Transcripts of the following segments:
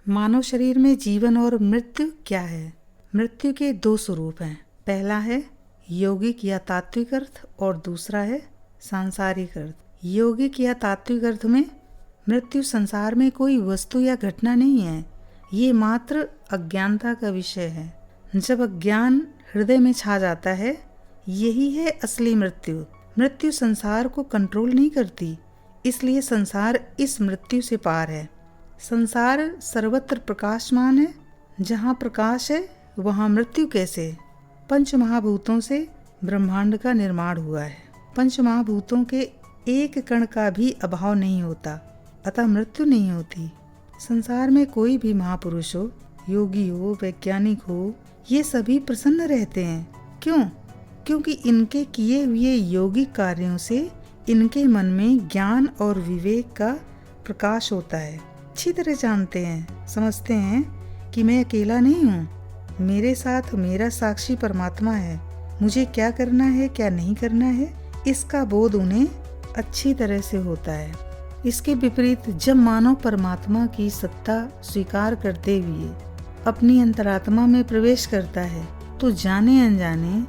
मानव शरीर में जीवन और मृत्यु क्या है? मृत्यु के दो स्वरूप हैं। पहला है यौगिक या तात्विक अर्थ और दूसरा है सांसारिक अर्थ। यौगिक या तात्विक अर्थ में मृत्यु संसार में कोई वस्तु या घटना नहीं है, ये मात्र अज्ञानता का विषय है। जब अज्ञान हृदय में छा जाता है, यही है असली मृत्यु। मृत्यु संसार को कंट्रोल नहीं करती, इसलिए संसार इस मृत्यु से पार है। संसार सर्वत्र प्रकाशमान है, जहाँ प्रकाश है वहाँ मृत्यु कैसे? पंच महाभूतों से ब्रह्मांड का निर्माण हुआ है। पंच महाभूतों के एक कण का भी अभाव नहीं होता, अतः मृत्यु नहीं होती। संसार में कोई भी महापुरुष हो, योगी हो, वैज्ञानिक हो, ये सभी प्रसन्न रहते हैं। क्यों? क्योंकि इनके किए हुए यौगिक कार्यों से इनके मन में ज्ञान और विवेक का प्रकाश होता है। अच्छी तरह जानते हैं, समझते हैं कि मैं अकेला नहीं हूँ, मेरे साथ मेरा साक्षी परमात्मा है। मुझे क्या करना है, क्या नहीं करना है, इसका बोध उन्हें अच्छी तरह से होता है। इसके विपरीत जब मानव परमात्मा की सत्ता स्वीकार करते हुए अपनी अंतरात्मा में प्रवेश करता है, तो जाने अनजाने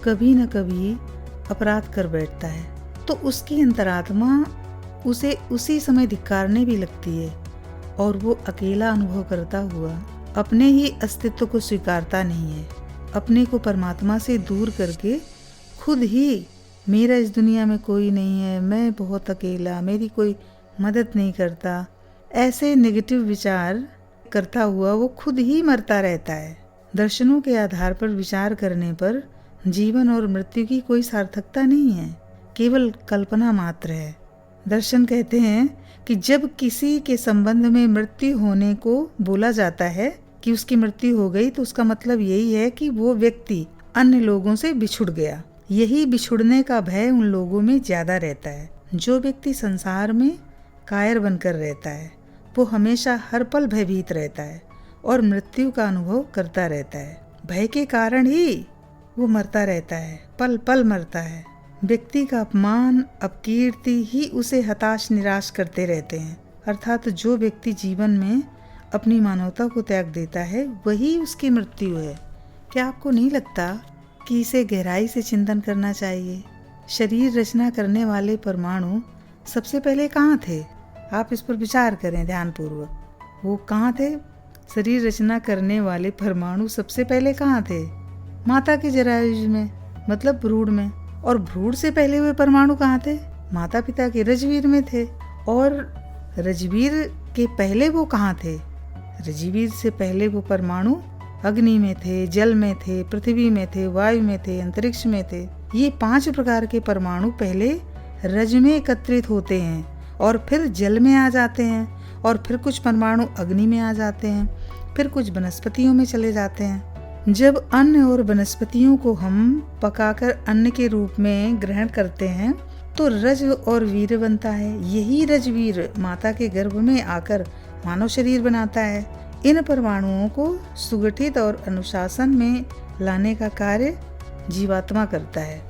कभी न कभी अपराध कर बैठता है, तो उसकी अंतरात्मा उसे उसी समय धिक्कारने भी लगती है और वो अकेला अनुभव करता हुआ अपने ही अस्तित्व को स्वीकारता नहीं है। अपने को परमात्मा से दूर करके खुद ही मेरा इस दुनिया में कोई नहीं है, मैं बहुत अकेला, मेरी कोई मदद नहीं करता, ऐसे नेगेटिव विचार करता हुआ वो खुद ही मरता रहता है। दर्शनों के आधार पर विचार करने पर जीवन और मृत्यु की कोई सार्थकता नहीं है, केवल कल्पना मात्र है। दर्शन कहते हैं कि जब किसी के संबंध में मृत्यु होने को बोला जाता है कि उसकी मृत्यु हो गई, तो उसका मतलब यही है कि वो व्यक्ति अन्य लोगों से बिछुड़ गया। यही बिछुड़ने का भय उन लोगों में ज्यादा रहता है। जो व्यक्ति संसार में कायर बनकर रहता है, वो हमेशा हर पल भयभीत रहता है और मृत्यु का अनुभव करता रहता है। भय के कारण ही वो मरता रहता है, पल पल मरता है। व्यक्ति का अपमान, अपकीर्ति ही उसे हताश निराश करते रहते हैं। अर्थात जो व्यक्ति जीवन में अपनी मानवता को त्याग देता है, वही उसकी मृत्यु है। क्या आपको नहीं लगता कि इसे गहराई से चिंतन करना चाहिए? शरीर रचना करने वाले परमाणु सबसे पहले कहाँ थे? आप इस पर विचार करें ध्यानपूर्वक। वो कहाँ थे? शरीर रचना करने वाले परमाणु सबसे पहले कहाँ थे? माता के जरायुज में, मतलब भ्रूण में। और भ्रूण से पहले हुए परमाणु कहाँ थे? माता पिता के रजवीर में थे। और रजवीर के पहले वो कहाँ थे? रजवीर से पहले वो परमाणु अग्नि में थे, जल में थे, पृथ्वी में थे, वायु में थे, अंतरिक्ष में थे। ये 5 प्रकार के परमाणु पहले रज में एकत्रित होते हैं और फिर जल में आ जाते हैं, और फिर कुछ परमाणु अग्नि में आ जाते हैं, फिर कुछ वनस्पतियों में चले जाते हैं। जब अन्न और वनस्पतियों को हम पकाकर अन्न के रूप में ग्रहण करते हैं, तो रज और वीर बनता है। यही रजवीर माता के गर्भ में आकर मानव शरीर बनाता है। इन परमाणुओं को सुगठित और अनुशासन में लाने का कार्य जीवात्मा करता है।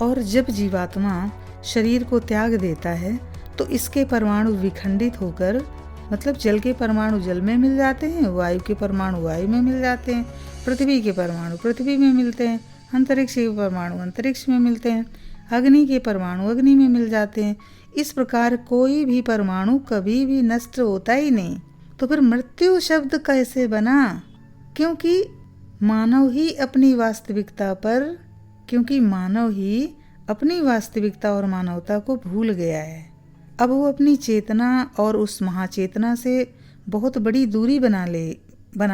और जब जीवात्मा शरीर को त्याग देता है, तो इसके परमाणु विखंडित होकर, मतलब जल के परमाणु जल में मिल जाते हैं, वायु के परमाणु वायु में मिल जाते हैं, पृथ्वी के परमाणु पृथ्वी में मिलते हैं, अंतरिक्ष के परमाणु अंतरिक्ष में मिलते हैं, अग्नि के परमाणु अग्नि में मिल जाते हैं। इस प्रकार कोई भी परमाणु कभी भी नष्ट होता ही नहीं। तो फिर मृत्यु शब्द कैसे बना? क्योंकि मानव ही अपनी वास्तविकता और मानवता को भूल गया है। अब वो अपनी चेतना और उस महाचेतना से बहुत बड़ी दूरी बना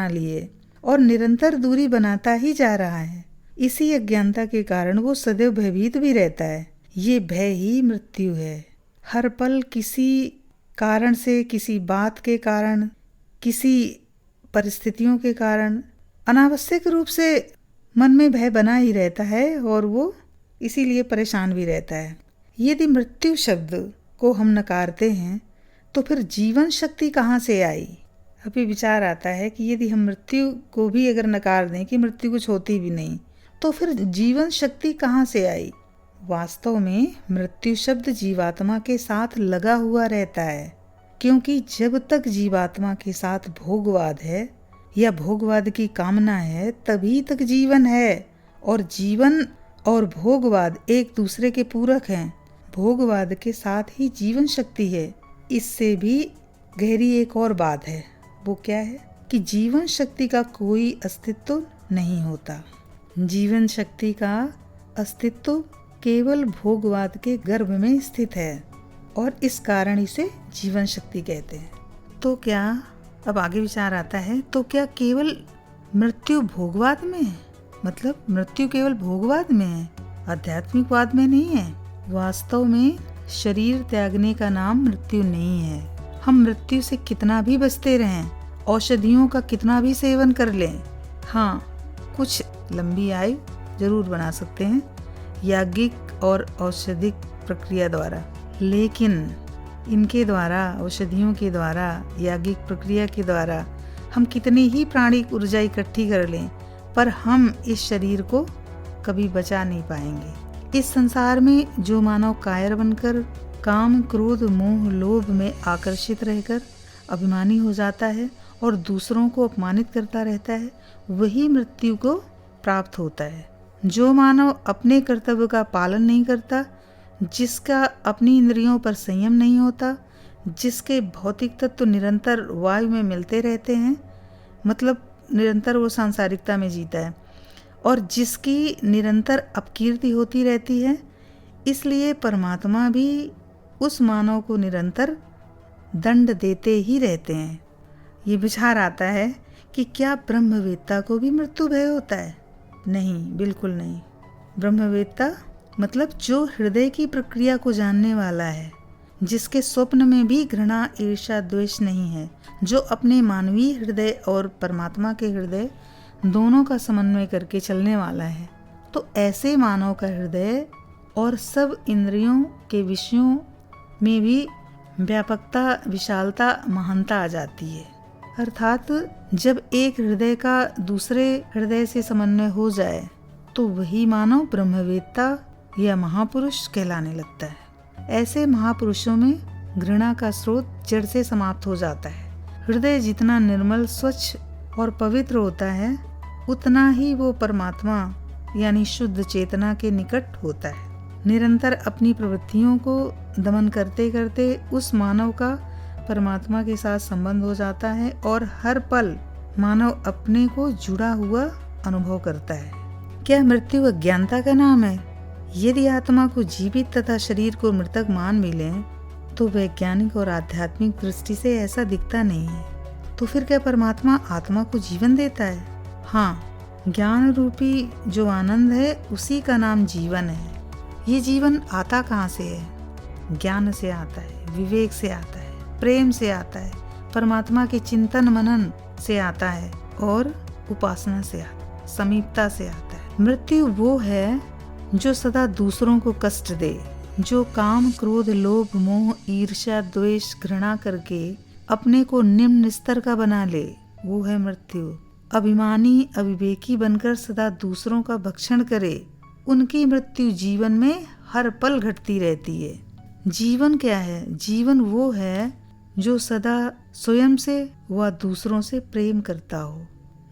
लिए और निरंतर दूरी बनाता ही जा रहा है। इसी अज्ञानता के कारण वो सदैव भयभीत भी रहता है। ये भय ही मृत्यु है। हर पल किसी कारण से, किसी बात के कारण, किसी परिस्थितियों के कारण अनावश्यक रूप से मन में भय बना ही रहता है और वो इसीलिए परेशान भी रहता है। यदि मृत्यु शब्द को हम नकारते हैं, तो फिर जीवन शक्ति कहाँ से आई? अभी विचार आता है कि यदि हम मृत्यु को भी अगर नकार दें कि मृत्यु कुछ होती भी नहीं, तो फिर जीवन शक्ति कहाँ से आई? वास्तव में मृत्यु शब्द जीवात्मा के साथ लगा हुआ रहता है। क्योंकि जब तक जीवात्मा के साथ भोगवाद है या भोगवाद की कामना है तभी तक जीवन है, और जीवन और भोगवाद एक दूसरे के पूरक हैं। भोगवाद के साथ ही जीवन शक्ति है। इससे भी गहरी एक और बात है, वो क्या है कि जीवन शक्ति का कोई अस्तित्व नहीं होता। जीवन शक्ति का अस्तित्व केवल भोगवाद के गर्भ में स्थित है और इस कारण इसे जीवन शक्ति कहते हैं। तो क्या, अब आगे विचार आता है, तो क्या केवल मृत्यु भोगवाद में है? मतलब मृत्यु केवल भोगवाद में है, आध्यात्मिकवाद में नहीं है। वास्तव में शरीर त्यागने का नाम मृत्यु नहीं है। हम मृत्यु से कितना भी बचते रहें, औषधियों का कितना भी सेवन कर लें, हाँ कुछ लंबी आयु जरूर बना सकते हैं याज्ञिक और औषधिक प्रक्रिया द्वारा, लेकिन इनके द्वारा, औषधियों के द्वारा, याज्ञिक प्रक्रिया के द्वारा हम कितनी ही प्राणिक ऊर्जा इकट्ठी कर लें, पर हम इस शरीर को कभी बचा नहीं पाएंगे। इस संसार में जो मानव कायर बनकर काम, क्रोध, मोह, लोभ में आकर्षित रहकर अभिमानी हो जाता है और दूसरों को अपमानित करता रहता है, वही मृत्यु को प्राप्त होता है। जो मानव अपने कर्तव्य का पालन नहीं करता, जिसका अपनी इंद्रियों पर संयम नहीं होता, जिसके भौतिक तत्व निरंतर वायु में मिलते रहते हैं, मतलब निरंतर वो सांसारिकता में जीता है, और जिसकी निरंतर अपकीर्ति होती रहती है, इसलिए परमात्मा भी उस मानव को निरंतर दंड देते ही रहते हैं। ये विचार आता है कि क्या ब्रह्मवेत्ता को भी मृत्यु भय होता है? नहीं, बिल्कुल नहीं। ब्रह्मवेत्ता मतलब जो हृदय की प्रक्रिया को जानने वाला है, जिसके स्वप्न में भी घृणा, ईर्ष्या, द्वेष नहीं है, जो अपने मानवीय हृदय और परमात्मा के हृदय दोनों का समन्वय करके चलने वाला है। तो ऐसे मानव का हृदय और सब इंद्रियों के विषयों में भी व्यापकता, विशालता, महानता आ जाती है। अर्थात जब एक हृदय का दूसरे हृदय से समन्वय हो जाए तो वही मानव ब्रह्मवेत्ता या महापुरुष कहलाने लगता है। ऐसे महापुरुषों में घृणा का स्रोत जड़ से समाप्त हो जाता है। हृदय जितना निर्मल, स्वच्छ और पवित्र होता है, उतना ही वो परमात्मा यानी शुद्ध चेतना के निकट होता है। निरंतर अपनी प्रवृत्तियों को दमन करते करते उस मानव का परमात्मा के साथ संबंध हो जाता है और हर पल मानव अपने को जुड़ा हुआ अनुभव करता है। क्या मृत्यु अज्ञानता का नाम है? यदि आत्मा को जीवित तथा शरीर को मृतक मान भी लें तो वैज्ञानिक और आध्यात्मिक दृष्टि से ऐसा दिखता नहीं है। तो फिर क्या परमात्मा आत्मा को जीवन देता है? हाँ, ज्ञान रूपी जो आनंद है उसी का नाम जीवन है। ये जीवन आता कहाँ से है? ज्ञान से आता है, विवेक से आता है, प्रेम से आता है, परमात्मा के चिंतन मनन से आता है और उपासना से आता है, समीपता से आता है। मृत्यु वो है जो सदा दूसरों को कष्ट दे, जो काम, क्रोध, लोभ, मोह, ईर्ष्या, द्वेष, घृणा करके अपने को निम्न स्तर का बना ले, वो है मृत्यु। अभिमानी, अविवेकी बनकर सदा दूसरों का भक्षण करे, उनकी मृत्यु जीवन में हर पल घटती रहती है। जीवन क्या है? जीवन वो है जो सदा स्वयं से व दूसरों से प्रेम करता हो,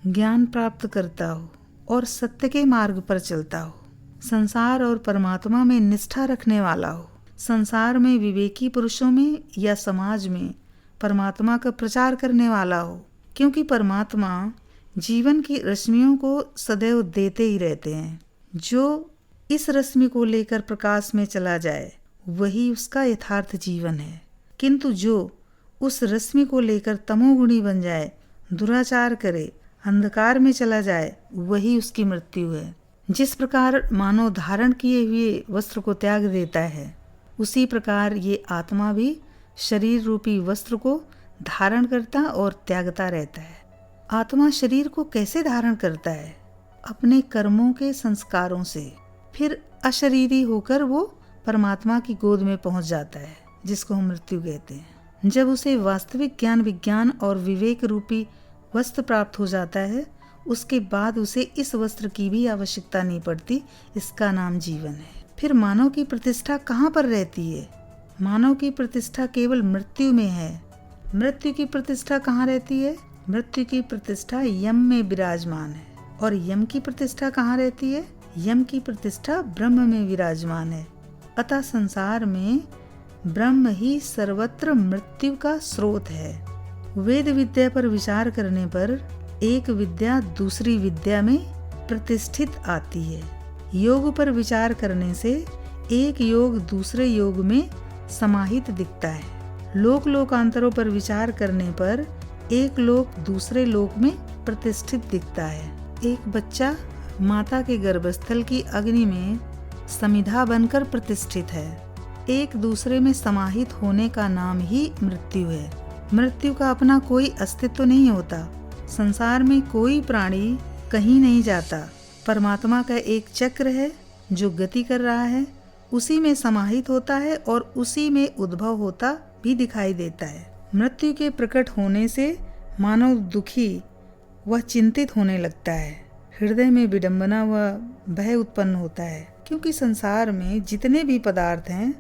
ज्ञान प्राप्त करता हो और सत्य के मार्ग पर चलता हो, संसार और परमात्मा में निष्ठा रखने वाला हो, संसार में विवेकी पुरुषों में या समाज में परमात्मा का प्रचार करने वाला हो। क्योंकि परमात्मा जीवन की रश्मियों को सदैव देते ही रहते हैं। जो इस रश्मि को लेकर प्रकाश में चला जाए वही उसका यथार्थ जीवन है, किंतु जो उस रश्मि को लेकर तमोगुणी बन जाए, दुराचार करे, अंधकार में चला जाए, वही उसकी मृत्यु है। जिस प्रकार मानव धारण किए हुए वस्त्र को त्याग देता है, उसी प्रकार ये आत्मा भी शरीर रूपी वस्त्र को धारण करता और त्यागता रहता है। आत्मा शरीर को कैसे धारण करता है? अपने कर्मों के संस्कारों से। फिर अशरीरी होकर वो परमात्मा की गोद में पहुंच जाता है, जिसको हम मृत्यु कहते हैं। जब उसे वास्तविक ज्ञान, विज्ञान और विवेक रूपी वस्त्र प्राप्त हो जाता है, उसके बाद उसे इस वस्त्र की भी आवश्यकता नहीं पड़ती। इसका नाम जीवन है। फिर मानव की प्रतिष्ठा कहाँ पर रहती है? मानव की प्रतिष्ठा केवल मृत्यु में है। मृत्यु की प्रतिष्ठा कहाँ रहती है? मृत्यु की प्रतिष्ठा यम में विराजमान है। और यम की प्रतिष्ठा कहाँ रहती है? यम की प्रतिष्ठा ब्रह्म में विराजमान है। अतः संसार में ब्रह्म ही सर्वत्र मृत्यु का स्रोत है। वेद विद्या पर विचार करने पर एक विद्या दूसरी विद्या में प्रतिष्ठित आती है। योग पर विचार करने से एक योग दूसरे योग में समाहित दिखता है। लोक लोकांतरों पर विचार करने पर एक लोक दूसरे लोक में प्रतिष्ठित दिखता है। एक बच्चा माता के गर्भस्थल की अग्नि में समिधा बनकर प्रतिष्ठित है। एक दूसरे में समाहित होने का नाम ही मृत्यु है। मृत्यु का अपना कोई अस्तित्व नहीं होता। संसार में कोई प्राणी कहीं नहीं जाता। परमात्मा का एक चक्र है जो गति कर रहा है, उसी में समाहित होता है और उसी में उद्भव होता भी दिखाई देता है। मृत्यु के प्रकट होने से मानव दुखी व चिंतित होने लगता है। हृदय में विडंबना व भय उत्पन्न होता है, क्योंकि संसार में जितने भी पदार्थ हैं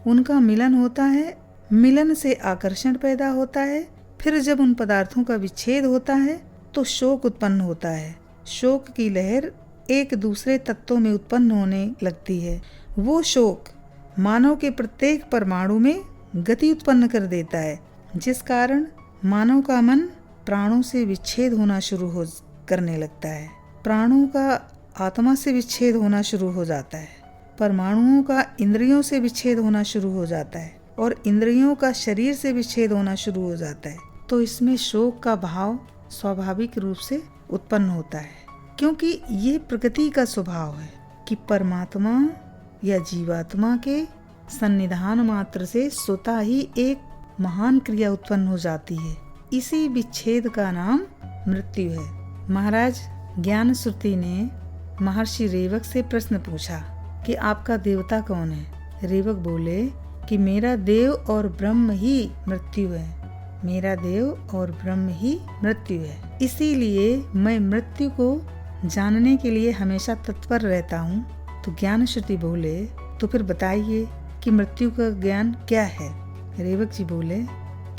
उनका मिलन होता है। मिलन से आकर्षण पैदा होता है। फिर जब उन पदार्थों का विच्छेद होता है तो शोक उत्पन्न होता है। शोक की लहर एक दूसरे तत्वों में उत्पन्न होने लगती है। वो शोक मानव के प्रत्येक परमाणु में गति उत्पन्न कर देता है, जिस कारण मानव का मन प्राणों से विच्छेद होना शुरू करने लगता है। प्राणों का आत्मा से विच्छेद होना शुरू हो जाता है। परमाणुओं का इंद्रियों से विच्छेद होना शुरू हो जाता है और इंद्रियों का शरीर से विच्छेद होना शुरू हो जाता है। तो इसमें शोक का भाव स्वाभाविक रूप से उत्पन्न होता है, क्योंकि ये प्रकृति का स्वभाव है कि परमात्मा या जीवात्मा के सन्निधान मात्र से स्वतः ही एक महान क्रिया उत्पन्न हो जाती है। इसी विच्छेद का नाम मृत्यु है। महाराज ज्ञान श्रुति ने महर्षि रेवक से प्रश्न पूछा कि आपका देवता कौन है? रेवक बोले कि मेरा देव और ब्रह्म ही मृत्यु है। मेरा देव और ब्रह्म ही मृत्यु है। इसीलिए मैं मृत्यु को जानने के लिए हमेशा तत्पर रहता हूँ। तो ज्ञान श्रुति बोले, तो फिर बताइए कि मृत्यु का ज्ञान क्या है? रेवक जी बोले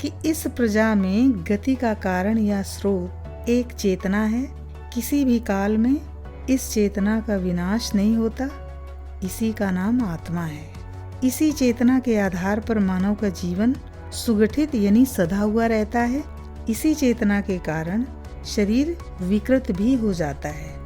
कि इस प्रजा में गति का कारण या स्रोत एक चेतना है। किसी भी काल में इस चेतना का विनाश नहीं होता। इसी का नाम आत्मा है। इसी चेतना के आधार पर मानव का जीवन सुगठित यानी सधा हुआ रहता है। इसी चेतना के कारण शरीर विकृत भी हो जाता है।